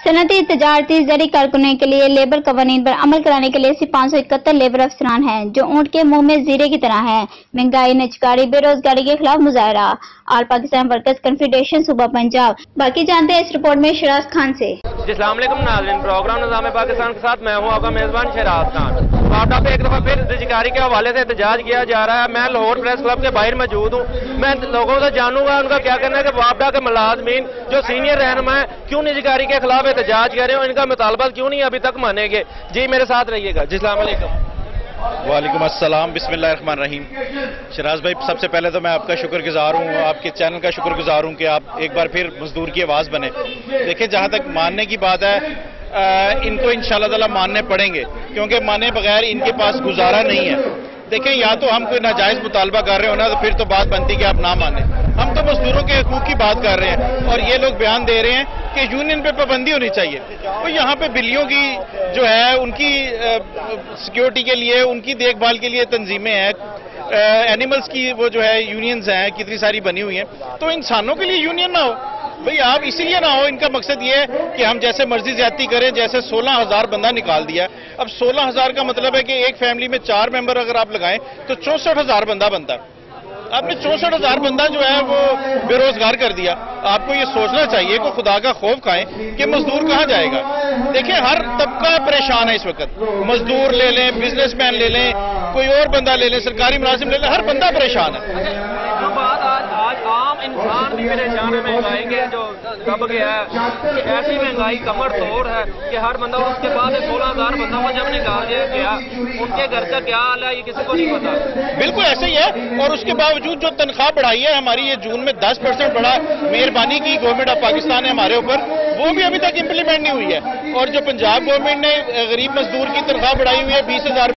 सनती तजारती जरी कारकुनों के लिए लेबर कवानीन पर अमल कराने के लिए सिर्फ 571 लेबर अफसरान हैं जो ऊंट के मुंह में जीरे की तरह हैं। महंगाई, निजकारी, बेरोजगारी के खिलाफ मुजाहरा। ऑल पाकिस्तान वर्कर्स कन्फेडरेशन सूबा पंजाब। बाकी जानते हैं इस रिपोर्ट में शराज खान से। अस्सलाम वालेकुम नाज़रीन, प्रोग्राम निज़ाम पाकिस्तान के साथ मैं हूं आपका मेज़बान शराज खान। वापडा पे एक दफ़ा फिर निजकारी के हवाले से एहतजाज किया जा रहा है। मैं लाहौर प्रेस क्लब के बाहर मौजूद हूं। मैं लोगों से जानूंगा उनका क्या कहना है कि वापडा के मुलाजमीन जो सीनियर रहनुमा है क्यों निजकारी के खिलाफ एहतजाज कर रहे हैं और इनका मुतालबा क्यों नहीं अभी तक मानेंगे। जी मेरे साथ रहिएगा। जी अस्सलाम वालेकुम। वालेकुम अस्सलाम, बिस्मिल्लाहिर्रहमानिर्रहीम। शराज भाई, सबसे पहले तो मैं आपका शुक्रगुजार हूँ, आपके चैनल का शुक्रगुजार हूँ कि आप एक बार फिर मजदूर की आवाज़ बने। देखिए, जहाँ तक मानने की बात है, इनको इंशाअल्लाह ताला मानने पड़ेंगे क्योंकि माने बगैर इनके पास गुजारा नहीं है। देखें, या तो हम कोई नाजायज मुतालबा कर रहे हो ना, तो फिर तो बात बनती कि आप ना माने। हम तो मजदूरों के हकूक की बात कर रहे हैं और ये लोग बयान दे रहे हैं कि यूनियन पे पाबंदी होनी चाहिए। तो यहाँ पे बिल्लियों की जो है उनकी सिक्योरिटी के लिए, उनकी देखभाल के लिए तंजीमें हैं, एनिमल्स की वो जो है यूनियंस हैं कितनी सारी बनी हुई हैं। तो इंसानों के लिए यूनियन ना हो भाई, आप इसीलिए ना हो। इनका मकसद ये है कि हम जैसे मर्जी ज्यादती करें। जैसे 16,000 बंदा निकाल दिया। अब 16,000 का मतलब है कि एक फैमिली में 4 मेंबर अगर आप लगाएं तो 64,000 बंदा बनता है। आपने 64,000 बंदा जो है वो बेरोजगार कर दिया। आपको ये सोचना चाहिए कि खुदा का खौफ खाएं कि मजदूर कहाँ जाएगा। देखिए, हर तबका परेशान है इस वक्त। मजदूर ले लें, बिजनेसमैन ले लें, कोई और बंदा ले लें, सरकारी मुलाजिम ले लें, हर बंदा परेशान है। आज आम इंसान भी परेशान है महंगाई के जो दब गया है कि ऐसी महंगाई कमर तोड़ है कि हर बंदा, उसके बाद 16,000 बंदा को जब निकाल दिया गया, उनके घर का क्या हाल है ये किसी को नहीं पता। बिल्कुल ऐसे ही है। और उसके बावजूद जो तनख्वाह बढ़ाई है हमारी, ये जून में 10% बढ़ा, मेहरबानी की गवर्नमेंट ऑफ पाकिस्तान ने हमारे ऊपर, वो भी अभी तक इम्प्लीमेंट नहीं हुई है। और जो पंजाब गवर्नमेंट ने गरीब मजदूर की तनख्वाह बढ़ाई हुई है 20,000